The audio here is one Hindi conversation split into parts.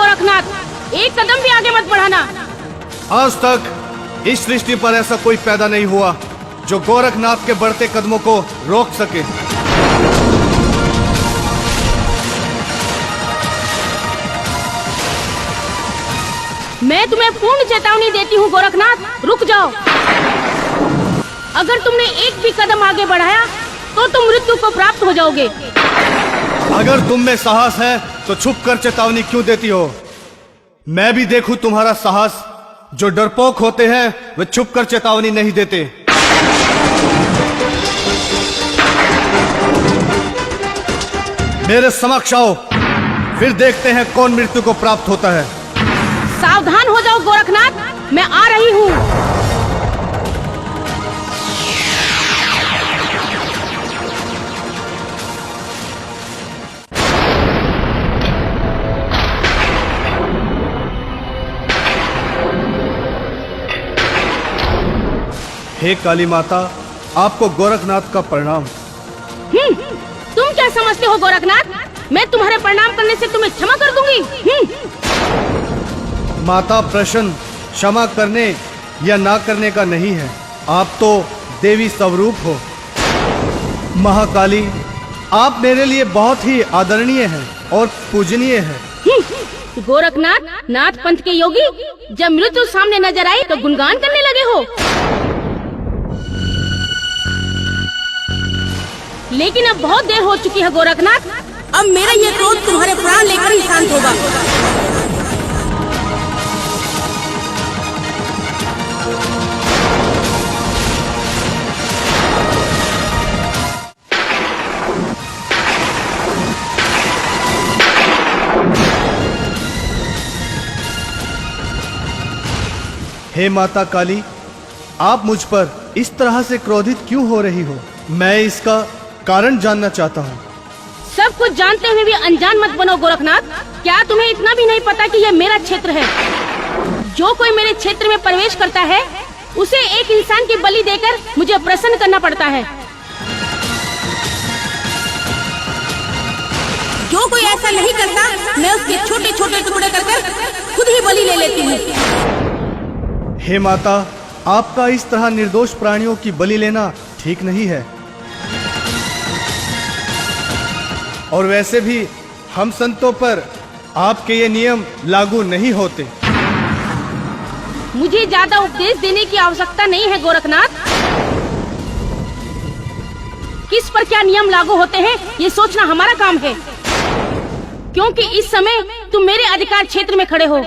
गोरखनाथ, एक कदम भी आगे मत बढ़ाना। आज तक इस सृष्टि पर ऐसा कोई पैदा नहीं हुआ जो गोरखनाथ के बढ़ते कदमों को रोक सके। मैं तुम्हें पूर्ण चेतावनी देती हूँ गोरखनाथ, रुक जाओ। अगर तुमने एक भी कदम आगे बढ़ाया तो तुम मृत्यु को प्राप्त हो जाओगे। अगर तुम में साहस है तो छुपकर चेतावनी क्यों देती हो? मैं भी देखूं तुम्हारा साहस। जो डरपोक होते हैं वे छुपकर चेतावनी नहीं देते। मेरे समक्ष आओ, फिर देखते हैं कौन मृत्यु को प्राप्त होता है। सावधान हो जाओ गोरखनाथ, मैं आ रही हूँ। हे काली माता, आपको गोरखनाथ का प्रणाम। तुम क्या समझते हो गोरखनाथ, मैं तुम्हारे प्रणाम करने से तुम्हें क्षमा कर दूंगी? माता, प्रश्न क्षमा करने या ना करने का नहीं है। आप तो देवी स्वरूप हो। महाकाली, आप मेरे लिए बहुत ही आदरणीय हैं और पूजनीय हैं। गोरखनाथ, नाथ पंथ के योगी, जब मृत्यु सामने नजर आई तो गुणगान करने लगे हो। लेकिन अब बहुत देर हो चुकी है गोरखनाथ, अब मेरा ये क्रोध तुम्हारे प्राण लेकर ही शांत होगा। हे माता काली, आप मुझ पर इस तरह से क्रोधित क्यों हो रही हो? मैं इसका कारण जानना चाहता हूँ। सब कुछ जानते हुए भी अनजान मत बनो गोरखनाथ। क्या तुम्हें इतना भी नहीं पता कि यह मेरा क्षेत्र है? जो कोई मेरे क्षेत्र में प्रवेश करता है उसे एक इंसान की बलि देकर मुझे प्रसन्न करना पड़ता है। जो कोई ऐसा नहीं करता, मैं उसके छोटे छोटे टुकड़े कर खुद ही बलि ले लेती हूँ। हे माता, आपका इस तरह निर्दोष प्राणियों की बलि लेना ठीक नहीं है। और वैसे भी हम संतों पर आपके ये नियम लागू नहीं होते। मुझे ज्यादा उपदेश देने की आवश्यकता नहीं है गोरखनाथ। किस पर क्या नियम लागू होते हैं ये सोचना हमारा काम है, क्योंकि इस समय तुम मेरे अधिकार क्षेत्र में खड़े हो।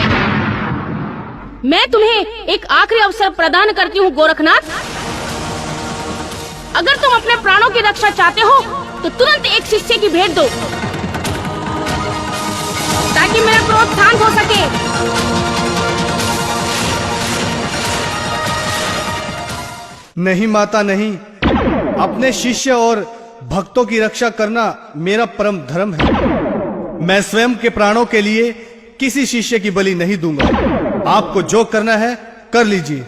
मैं तुम्हें एक आखिरी अवसर प्रदान करती हूँ गोरखनाथ। अगर तुम अपने प्राणों की रक्षा चाहते हो तो तुरंत एक शिष्य की भेंट दो, ताकि मेरा क्रोध शांत हो सके। नहीं माता, नहीं। अपने शिष्य और भक्तों की रक्षा करना मेरा परम धर्म है। मैं स्वयं के प्राणों के लिए किसी शिष्य की बलि नहीं दूंगा। आपको जो करना है कर लीजिए।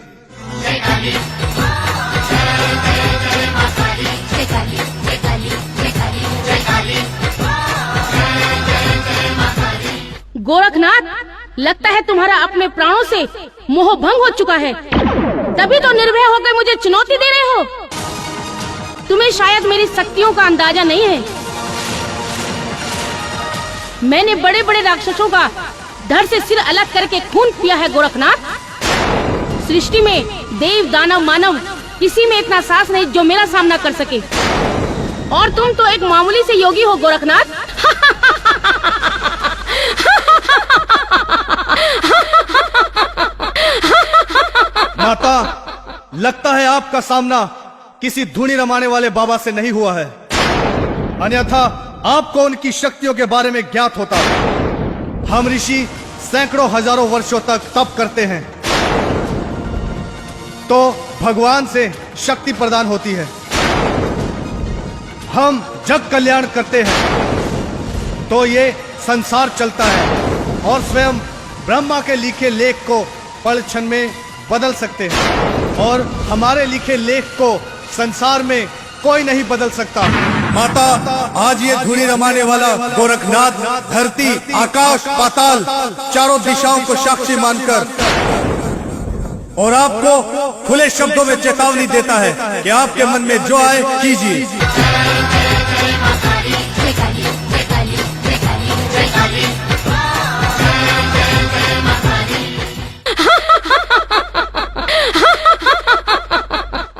गोरखनाथ, लगता है तुम्हारा अपने प्राणों से मोह भंग हो चुका है, तभी तो निर्भय होकर मुझे चुनौती दे रहे हो। तुम्हें शायद मेरी शक्तियों का अंदाजा नहीं है। मैंने बड़े बड़े राक्षसों का धड़ से सिर अलग करके खून पिया है गोरखनाथ। सृष्टि में देव, दानव, मानव किसी में इतना साहस नहीं जो मेरा सामना कर सके। और तुम तो एक मामूली से योगी हो गोरखनाथ। माता, लगता है आपका सामना किसी धूनी रमाने वाले बाबा से नहीं हुआ है, अन्यथा आपको उनकी शक्तियों के बारे में ज्ञात होता। हम ऋषि सैकड़ों हजारों वर्षों तक तप करते हैं तो भगवान से शक्ति प्रदान होती है। हम जग कल्याण करते हैं तो ये संसार चलता है, और स्वयं ब्रह्मा के लिखे लेख को पल क्षण में बदल सकते हैं, और हमारे लिखे लेख को संसार में कोई नहीं बदल सकता। माता, आज ये धुनी रमाने वाला गोरखनाथ धरती, आकाश, पाताल चारों दिशाओं को साक्षी मानकर और आपको खुले शब्दों में चेतावनी देता है कि आपके मन में जो आए कीजिए।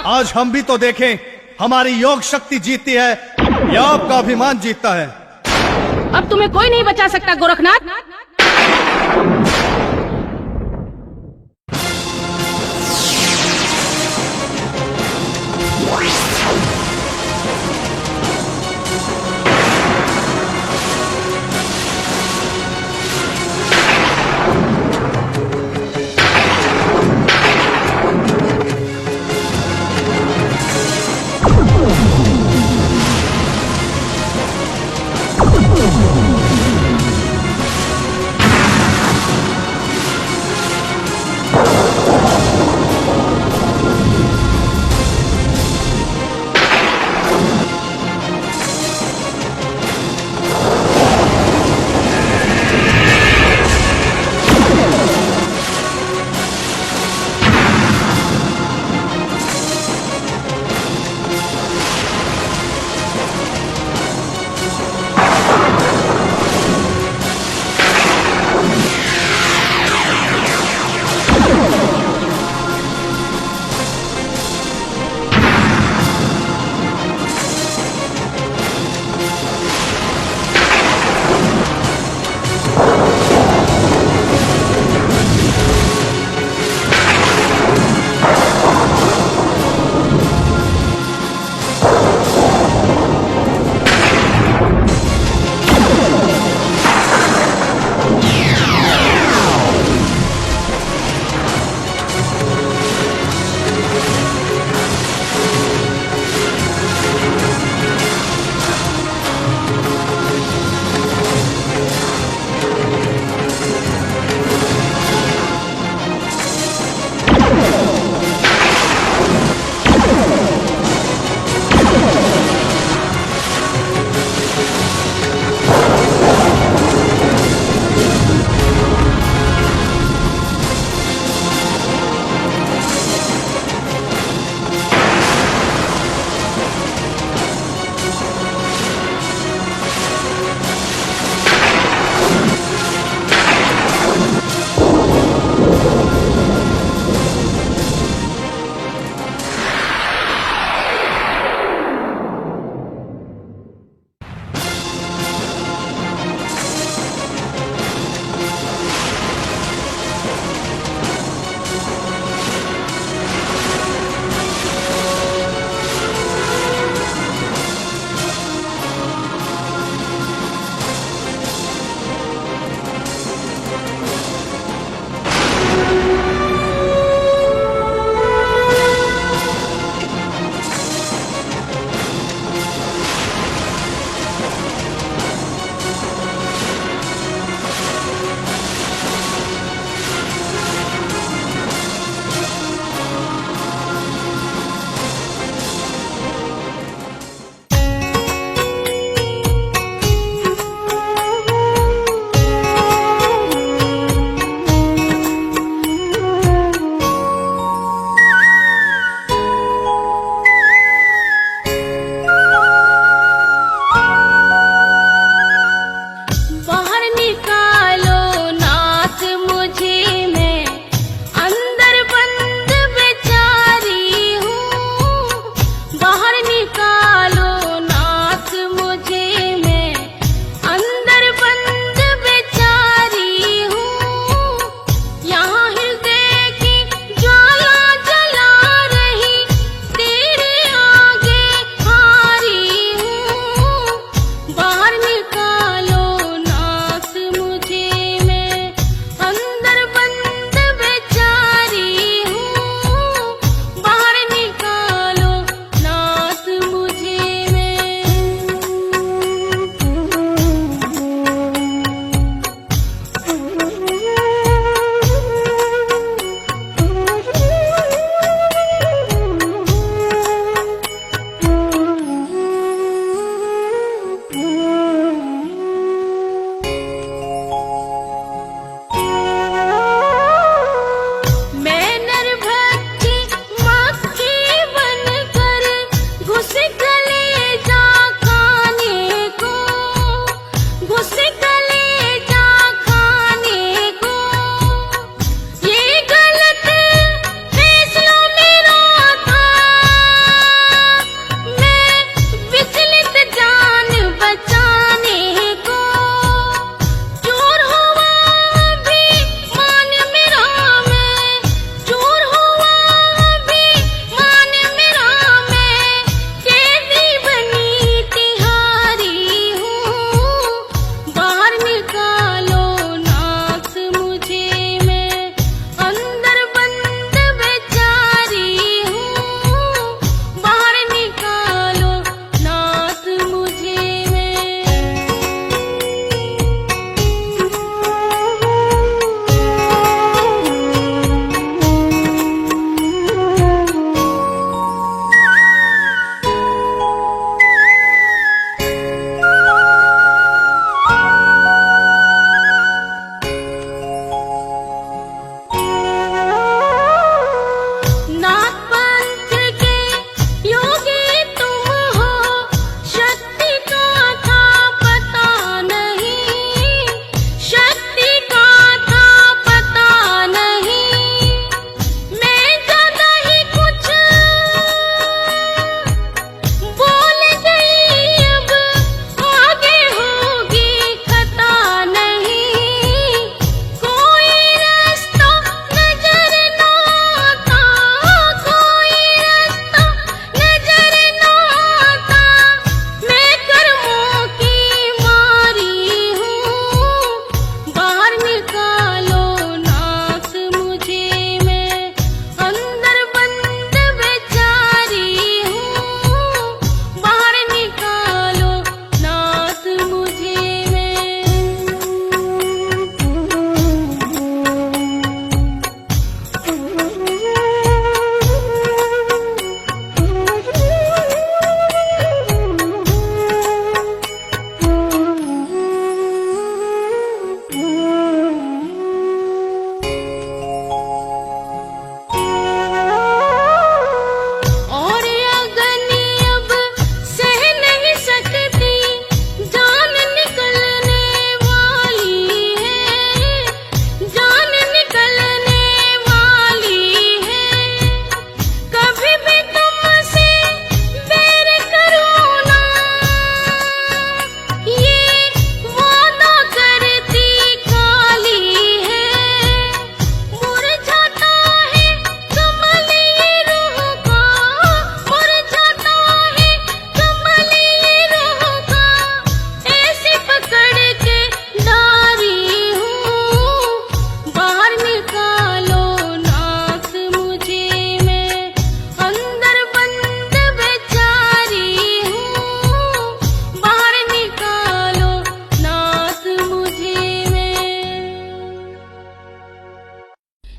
आज हम भी तो देखें हमारी योग शक्ति जीतती है या आपका अभिमान जीतता है। अब तुम्हें कोई नहीं बचा सकता गोरखनाथ।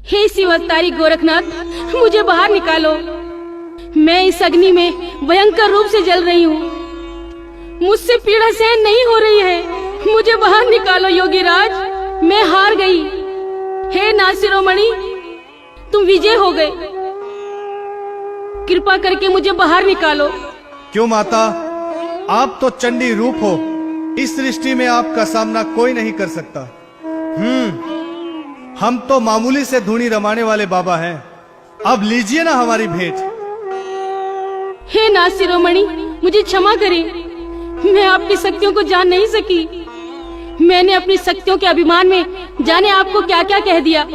हे शिवतारी गोरखनाथ, मुझे बाहर निकालो। मैं इस अग्नि में भयंकर रूप से जल रही हूँ। मुझसे पीड़ा सहन नहीं हो रही है। मुझे बाहर निकालो योगीराज, मैं हार गई। हे नाथ शिरोमणि, तुम विजय हो गए। कृपा करके मुझे बाहर निकालो। क्यों माता, आप तो चंडी रूप हो। इस सृष्टि में आपका सामना कोई नहीं कर सकता। हम तो मामूली से धूनी रमाने वाले बाबा हैं। अब लीजिए ना हमारी भेंट। हे नाथ शिरोमणि, मुझे क्षमा करें। मैं आपकी शक्तियों को जान नहीं सकी। मैंने अपनी शक्तियों के अभिमान में जाने आपको क्या क्या कह दिया।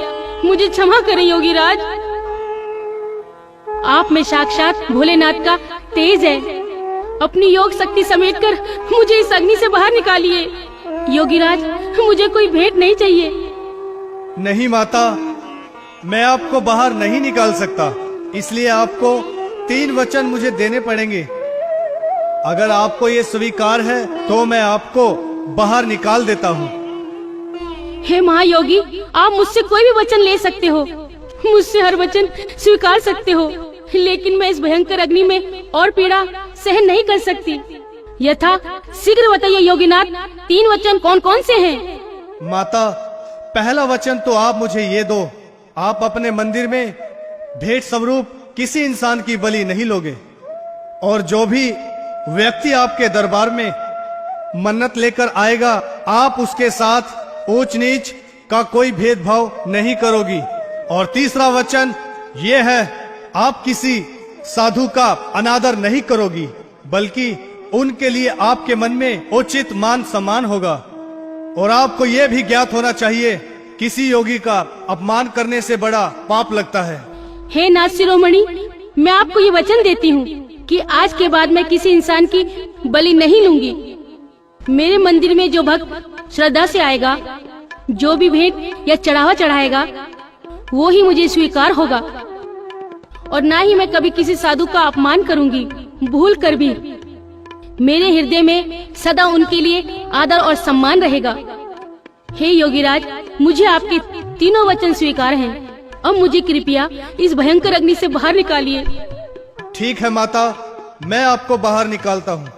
मुझे क्षमा करें योगीराज। आप में साक्षात भोलेनाथ का तेज है। अपनी योग शक्ति समेटकर मुझे इस अग्नि से बाहर निकालिए। योगीराज, मुझे कोई भेंट नहीं चाहिए। नहीं माता, मैं आपको बाहर नहीं निकाल सकता। इसलिए आपको 3 वचन मुझे देने पड़ेंगे। अगर आपको ये स्वीकार है तो मैं आपको बाहर निकाल देता हूँ। हे महायोगी, आप मुझसे कोई भी वचन ले सकते हो। मुझसे हर वचन स्वीकार सकते हो। लेकिन मैं इस भयंकर अग्नि में और पीड़ा सहन नहीं कर सकती। यथा शीघ्र बताइए योगीनाथ, 3 वचन कौन कौन से हैं? माता, पहला वचन तो आप मुझे ये दो, आप अपने मंदिर में भेंट स्वरूप किसी इंसान की बलि नहीं लोगे। और जो भी व्यक्ति आपके दरबार में मन्नत लेकर आएगा, आप उसके साथ ऊंच नीच का कोई भेदभाव नहीं करोगी। और तीसरा वचन ये है, आप किसी साधु का अनादर नहीं करोगी, बल्कि उनके लिए आपके मन में उचित मान सम्मान होगा। और आपको यह भी ज्ञात होना चाहिए, किसी योगी का अपमान करने से बड़ा पाप लगता है। हे नाथ शिरोमणि, मैं आपको ये वचन देती हूँ कि आज के बाद मैं किसी इंसान की बलि नहीं लूंगी। मेरे मंदिर में जो भक्त श्रद्धा से आएगा, जो भी भेंट या चढ़ावा चढ़ाएगा, वो ही मुझे स्वीकार होगा। और ना ही मैं कभी किसी साधु का अपमान करूंगी, भूल कर भी। मेरे हृदय में सदा उनके लिए आदर और सम्मान रहेगा। हे योगीराज, मुझे आपके 3 वचन स्वीकार हैं। अब मुझे कृपया इस भयंकर अग्नि से बाहर निकालिए। ठीक है माता, मैं आपको बाहर निकालता हूँ।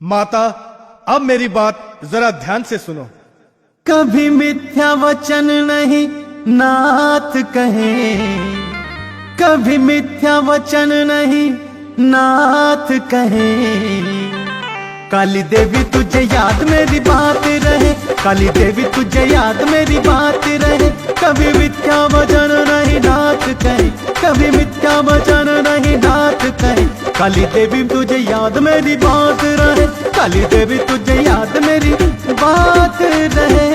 माता, अब मेरी बात जरा ध्यान से सुनो। कभी मिथ्या वचन नहीं नाथ कहे, कभी मिथ्या वचन नहीं नाथ कहे। काली देवी तुझे याद मेरी बात रहे, काली देवी तुझे याद मेरी बात रहे। कभी मिथ्या वचन नहीं नाथ कहे, कभी मिथ्या वचन नहीं नाथ कहे। काली देवी तुझे याद मेरी बात रहे, काली देवी तुझे याद मेरी बात रहे।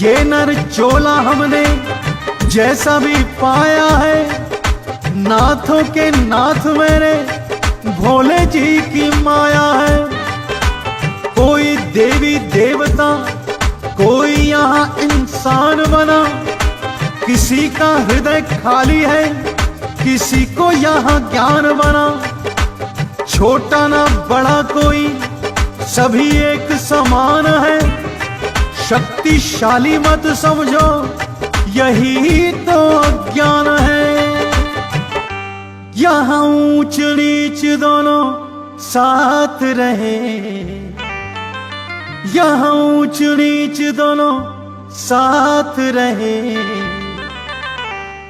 ये नर चोला हमने जैसा भी पाया है, नाथों के नाथ मेरे भोले जी की माया है। कोई देवी देवता, कोई यहाँ इंसान बना। किसी का हृदय खाली है, किसी को यहाँ ज्ञान बना। छोटा ना बड़ा कोई, सभी एक समान है। शक्तिशाली मत समझो, यही तो ज्ञान है। यहाँ ऊंच नीच दोनों साथ रहे, यहाँ ऊंच नीच दोनों साथ रहे।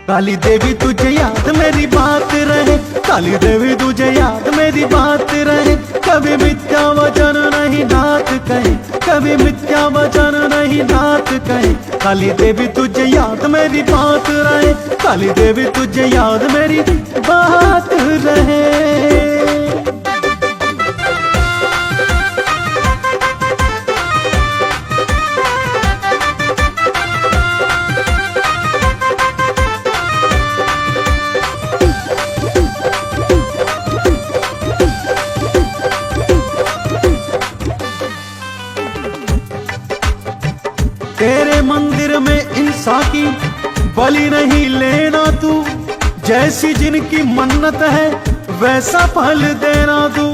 काली देवी तुझे याद मेरी बात रहे, काली देवी तुझे याद मेरी बात रहे। कभी मिथ्या वचन नहीं नाथ कहे, कभी मिथ्या वचन नहीं नाथ कहे। काली देवी तुझे याद मेरी बात रहे, काली देवी तुझे याद मेरी बात रहे। बलि नहीं लेना तू, जैसी जिनकी मन्नत है वैसा फल देना तू।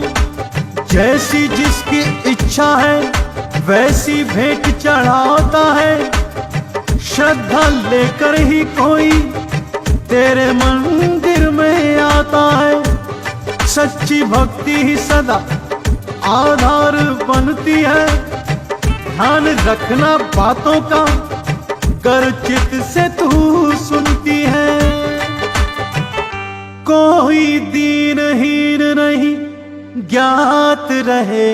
जैसी जिसकी इच्छा है वैसी भेंट चढ़ाता है। श्रद्धा लेकर ही कोई तेरे मंदिर में आता है। सच्ची भक्ति ही सदा आधार बनती है। ध्यान रखना बातों का, कर चित से तू सुनती है। कोई दीनहीन नहीं ज्ञात रहे,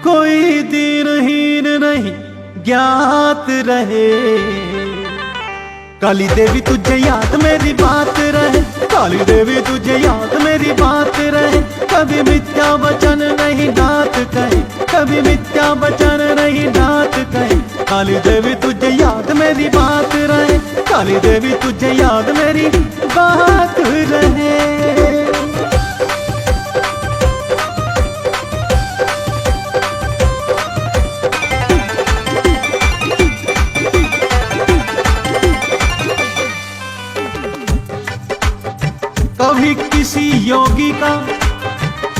कोई दीनहीन नहीं ज्ञात रहे। काली देवी तुझे याद मेरी बात रहे, काली देवी तुझे याद मेरी बात रहे। कभी मिथ्या वचन नहीं दात कहे, कभी मिथ्या वचन नहीं दात कहे। काली देवी तुझे याद मेरी बात रहे, काली देवी तुझे याद मेरी बात रहे। कभी किसी योगी का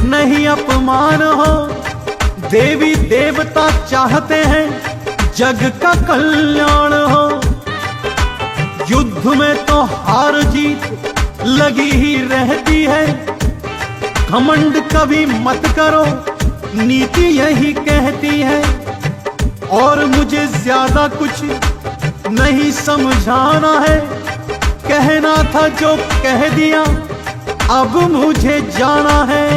नहीं अपमान हो, देवी देवता चाहते हैं जग का कल्याण हो। युद्ध में तो हार जीत लगी ही रहती है। घमंड कभी मत करो, नीति यही कहती है। और मुझे ज्यादा कुछ नहीं समझाना है, कहना था जो कह दिया, अब मुझे जाना है।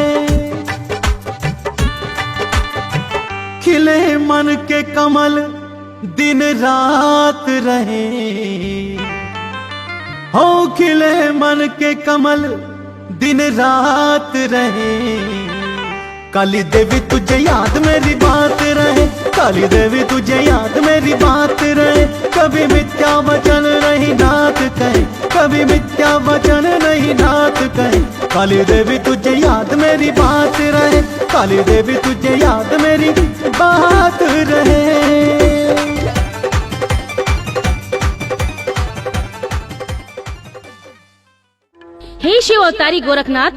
खिले मन के कमल दिन रात रहे, हो खिले मन के कमल दिन रात रहे। काली देवी तुझे याद मेरी बात रहे, काली देवी तुझे याद मेरी बात रहे। कभी मिथ्या वचन नहीं नाथ कहे, कभी मिथ्या वचन नहीं नाथ कहे। काली देवी तुझे याद मेरी बात रहे, काली देवी तुझे याद मेरी बात रहे। हे शिव अवतारी गोरखनाथ,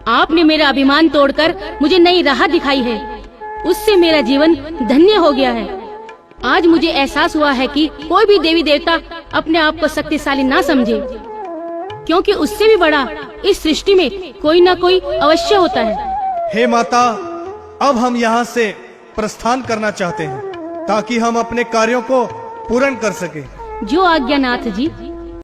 आपने मेरा अभिमान तोड़कर मुझे नई राह दिखाई है। उससे मेरा जीवन धन्य हो गया है। आज मुझे एहसास हुआ है कि कोई भी देवी देवता अपने आप को शक्तिशाली ना समझे, क्योंकि उससे भी बड़ा इस सृष्टि में कोई ना कोई अवश्य होता है। हे माता, अब हम यहाँ से प्रस्थान करना चाहते हैं ताकि हम अपने कार्यों को पूर्ण कर सके। जो आज्ञा नाथ जी।